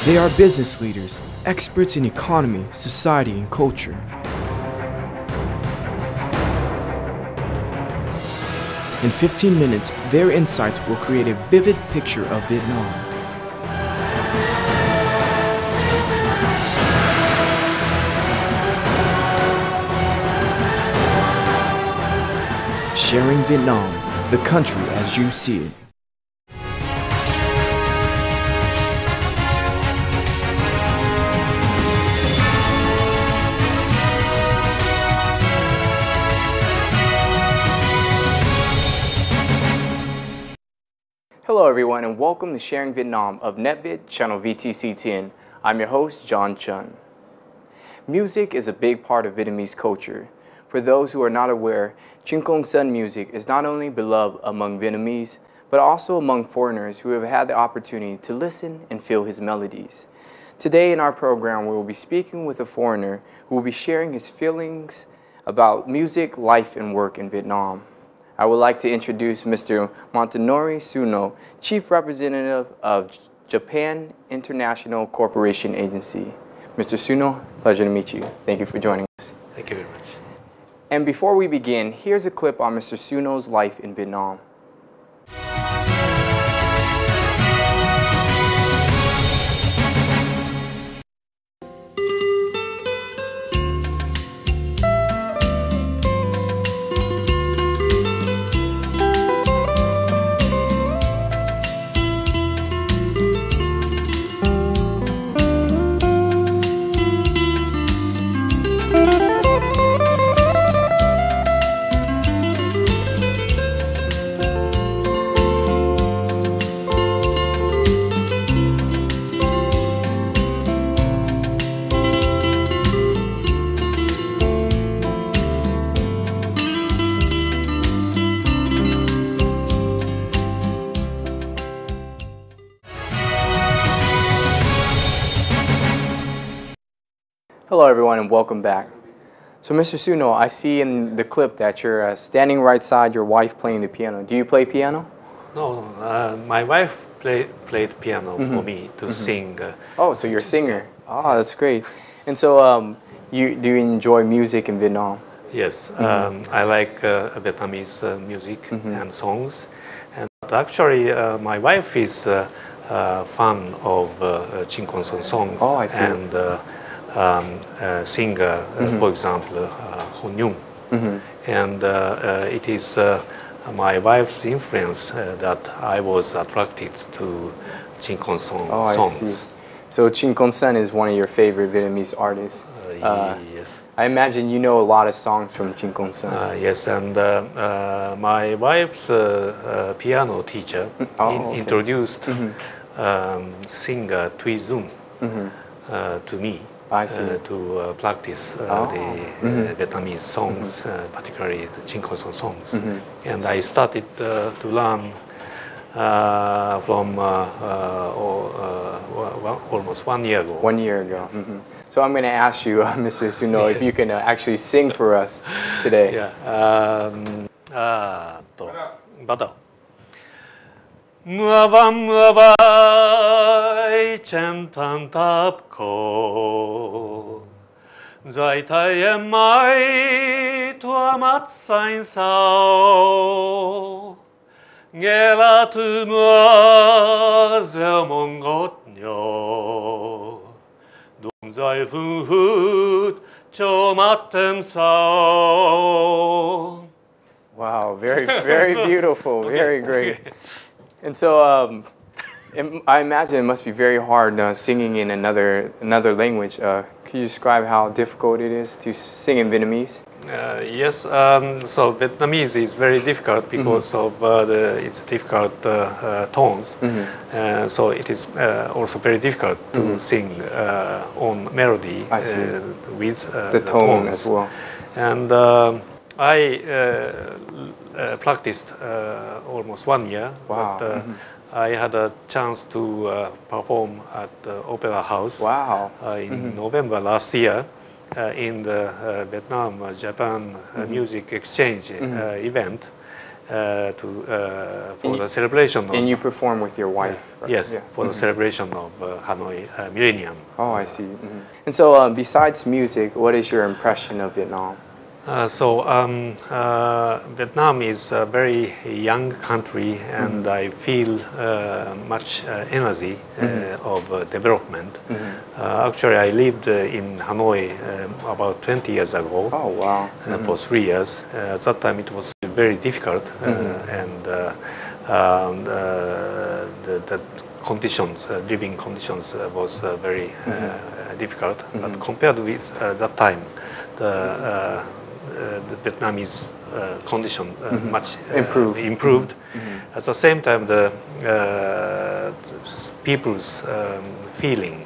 They are business leaders, experts in economy, society, and culture. In 15 minutes, their insights will create a vivid picture of Vietnam. Sharing Vietnam, the country as you see it. Hello everyone and welcome to Sharing Vietnam of NetVid, channel VTC10. I'm your host, John Chun. Music is a big part of Vietnamese culture. For those who are not aware, Trinh Công Son music is not only beloved among Vietnamese, but also among foreigners who have had the opportunity to listen and feel his melodies. Today in our program, we will be speaking with a foreigner who will be sharing his feelings about music, life, and work in Vietnam. I would like to introduce Mr. Motonori TSUNO, Chief Representative of Japan International Corporation Agency. Mr. TSUNO, pleasure to meet you. Thank you for joining us. Thank you very much. And before we begin, here's a clip on Mr. TSUNO's life in Vietnam. Hello everyone and welcome back. So Mr. TSUNO, I see in the clip that you're standing right side your wife playing the piano. Do you play piano? No, my wife played piano for me to sing. Oh, so you're a singer. Oh, that's great. And so do you enjoy music in Vietnam? Yes, I like Vietnamese music and songs. And actually, my wife is a fan of Trinh Công Son songs. Oh, I see. And singer, for example, Ho Nhung. And it is my wife's influence that I was attracted to Trinh Công Son songs. I see. So Trinh Công Son is one of your favorite Vietnamese artists. Yes. I imagine you know a lot of songs from Trinh Công Son. Yes, and my wife's piano teacher introduced singer Thuy Dung to me. I see. To practice the Vietnamese songs, particularly the Trinh Công Son songs. And I started to learn from almost 1 year ago. 1 year ago. So I'm going to ask you, Mr. TSUNO, if you can actually sing for us today. Yeah. Mưa vang mưa bay trên thang tháp cổ, rồi thấy em mãi thua mắt xanh xao, nghe lá thư mưa reo mong gót nhỏ, đụng rồi phun hút cho mắt em sao. Wow, very beautiful, very great. And so I imagine it must be very hard singing in another language. Could you describe how difficult it is to sing in Vietnamese? Yes, so Vietnamese is very difficult because of its difficult tones. So it is also very difficult to sing on melody with the tone tones as well. And I practiced almost 1 year. Wow. But I had a chance to perform at the Opera House in November last year in the Vietnam-Japan Music Exchange event. for the celebration. And you perform with your wife? Yes, yeah. For the celebration of Hanoi Millennium. Oh, I see. And so besides music, what is your impression of Vietnam? Vietnam is a very young country, and I feel much energy of development. Actually, I lived in Hanoi about 20 years ago. Oh, wow. For 3 years. At that time, it was very difficult, and the conditions, living conditions, was very difficult. But compared with that time, the Vietnamese condition much improved. At the same time, the people's feeling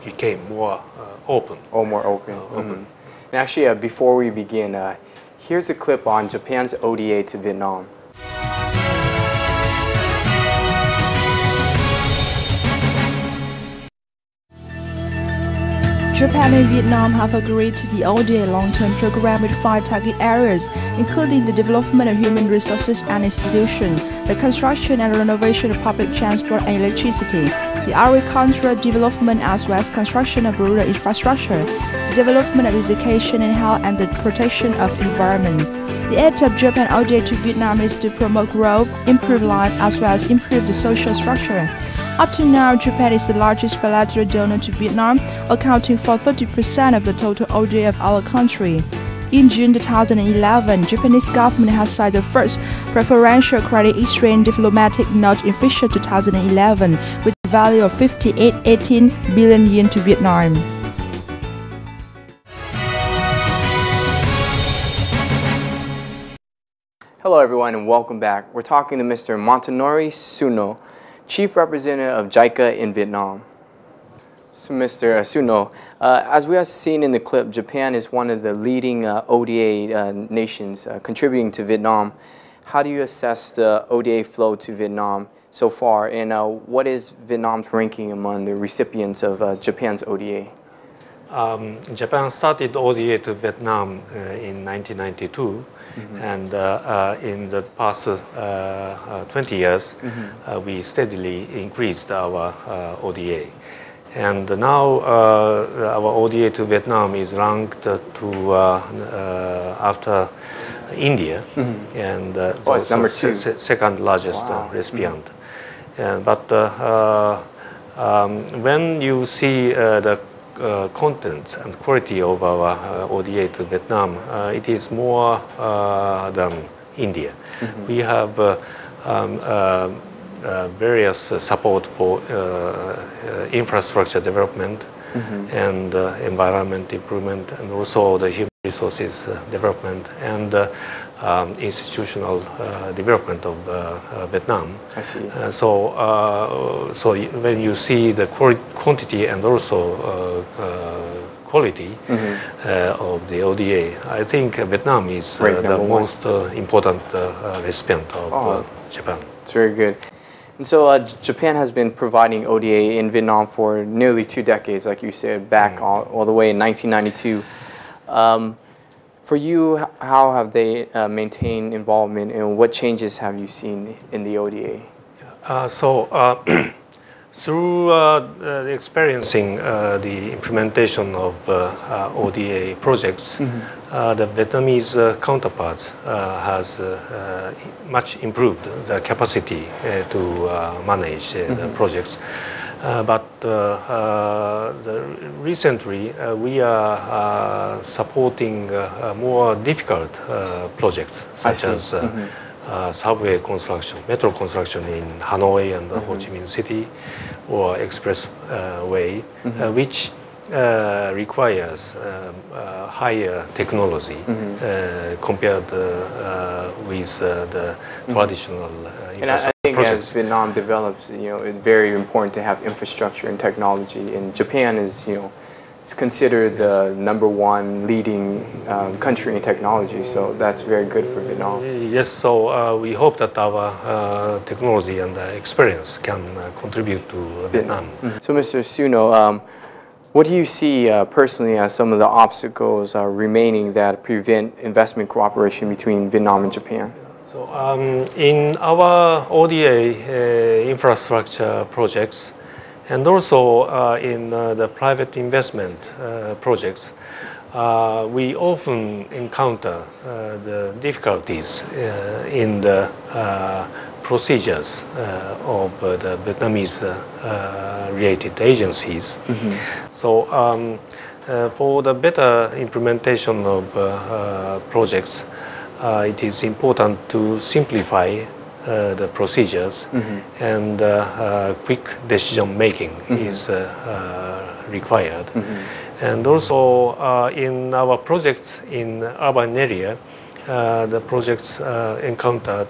became more open. Oh, more open. And actually, before we begin, here's a clip on Japan's ODA to Vietnam. Japan and Vietnam have agreed to the ODA long-term program with 5 target areas, including the development of human resources and institutions, the construction and renovation of public transport and electricity, the agricultural development as well as construction of rural infrastructure, the development of education and health, and the protection of the environment. The aim of Japan ODA to Vietnam is to promote growth, improve life, as well as improve the social structure. Up to now, Japan is the largest bilateral donor to Vietnam, accounting for 30% of the total ODA of our country. In June 2011, Japanese government has signed the first preferential credit exchange diplomatic note in fiscal 2011 with a value of 58.18 billion yen to Vietnam. Hello everyone and welcome back. We're talking to Mr. Motonori TSUNO, Chief Representative of JICA in Vietnam. So Mr. TSUNO, as we have seen in the clip, Japan is one of the leading ODA nations contributing to Vietnam. How do you assess the ODA flow to Vietnam so far, and what is Vietnam's ranking among the recipients of Japan's ODA? Japan started ODA to Vietnam in 1992. And in the past 20 years, we steadily increased our ODA. And now our ODA to Vietnam is ranked to after India, and it's number 2, second largest recipient. But when you see the contents and quality of our ODA to Vietnam, it is more than India. We have various support for infrastructure development and environment improvement, and also the human resources development and institutional development of Vietnam. I see. So when you see the quantity and also quality of the ODA, I think Vietnam is the most important recipient of Japan. It's very good. And so Japan has been providing ODA in Vietnam for nearly 2 decades, like you said, back all the way in 1992. For you, how have they maintained involvement, and what changes have you seen in the ODA? Through experiencing the implementation of ODA projects, the Vietnamese counterparts has much improved the capacity to manage the projects. But recently we are supporting more difficult projects such as subway construction, metro construction in Hanoi and Ho Chi Minh City, or expressway, which requires higher technology compared with the traditional infrastructure. And I think as Vietnam develops, it's very important to have infrastructure and technology. And Japan is, it's considered the #1 leading country in technology. So that's very good for Vietnam. Yes. So we hope that our technology and experience can contribute to Vietnam. So, Mr. TSUNO, what do you see personally as some of the obstacles remaining that prevent investment cooperation between Vietnam and Japan? So in our ODA infrastructure projects, and also in the private investment projects, we often encounter the difficulties in the procedures of the Vietnamese related agencies. So for the better implementation of projects, it is important to simplify the procedures, and quick decision making is required. And also in our projects in urban area, the projects encountered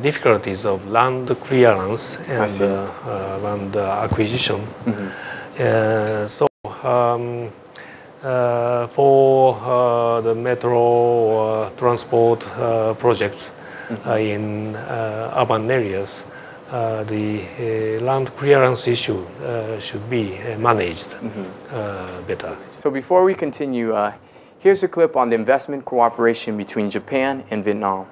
difficulties of land clearance and land acquisition. So for the metro transport projects in urban areas, the land clearance issue should be managed better. So before we continue, here's a clip on the investment cooperation between Japan and Vietnam.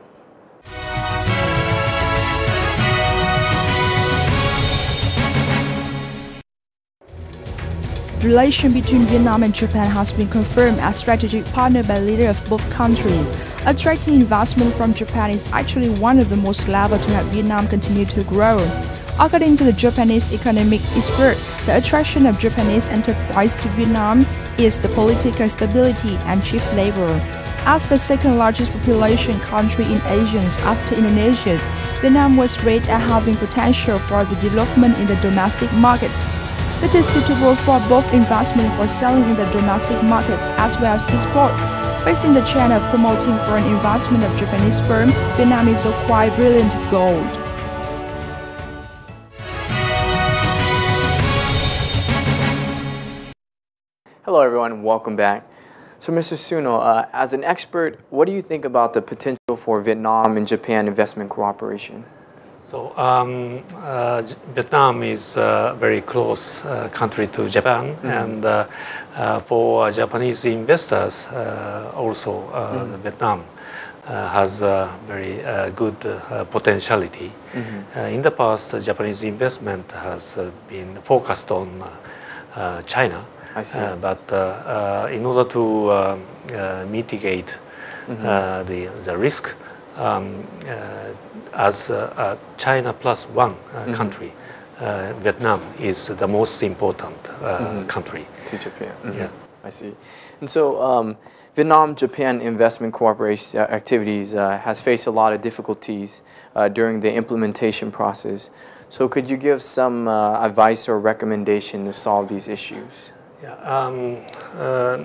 The relation between Vietnam and Japan has been confirmed as strategic partner by leaders of both countries. Attracting investment from Japan is actually one of the most liable to help Vietnam continue to grow. According to the Japanese economic expert, the attraction of Japanese enterprise to Vietnam is the political stability and cheap labor. As the second largest population country in Asia after Indonesia, Vietnam was rated as having potential for the development in the domestic market. That is suitable for both investment for selling in the domestic markets as well as export. Facing the challenge of promoting foreign investment of Japanese firms, Vietnam is a quite brilliant goal. Hello everyone, welcome back. So Mr. Suno, as an expert, what do you think about the potential for Vietnam and Japan investment cooperation? So Vietnam is a very close country to Japan, and for Japanese investors also Vietnam has a very good potentiality. In the past, Japanese investment has been focused on China, but in order to mitigate the risk, as a China plus one country, Vietnam is the most important country to Japan. Yeah, I see. And so Vietnam-Japan investment cooperation activities has faced a lot of difficulties during the implementation process. So could you give some advice or recommendation to solve these issues? Yeah,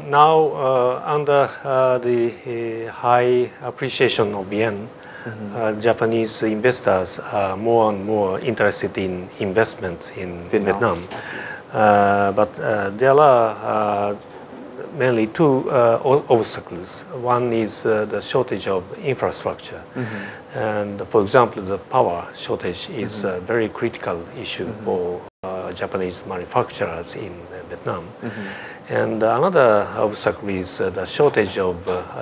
now under the high appreciation of yen, Japanese investors are more and more interested in investment in Vietnam. But there are mainly two obstacles. One is the shortage of infrastructure. And for example, the power shortage is a very critical issue for Japanese manufacturers in Vietnam. And another obstacle is the shortage of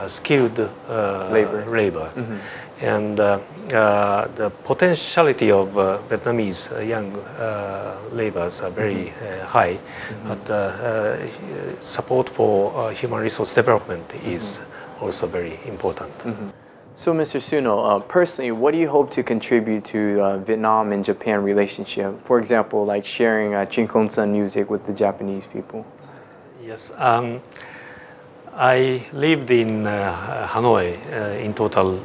skilled labor. And the potentiality of Vietnamese young laborers are very high, but support for human resource development is also very important. So Mr. Suno, personally, what do you hope to contribute to Vietnam and Japan relationship? For example, like sharing Trinh music with the Japanese people. Yes. I lived in Hanoi in total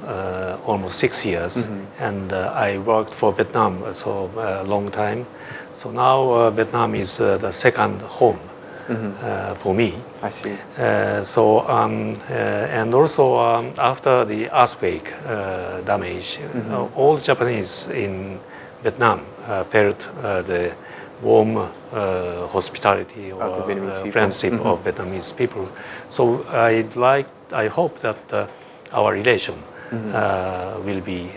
almost 6 years, and I worked for Vietnam so a long time. So now Vietnam is the second home for me. I see. And also after the earthquake damage, all Japanese in Vietnam felt the warm hospitality or friendship of Vietnamese people. So I hope that our relation will be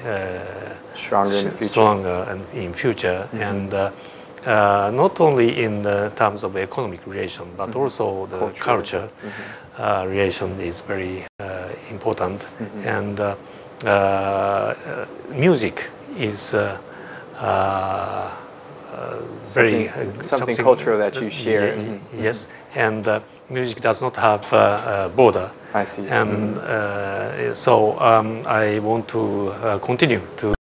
stronger in future, and not only in terms of economic relation, but also the culture relation is very important. And music is very something cultural that you share. Yes, and music does not have a border. I see. And so I want to continue to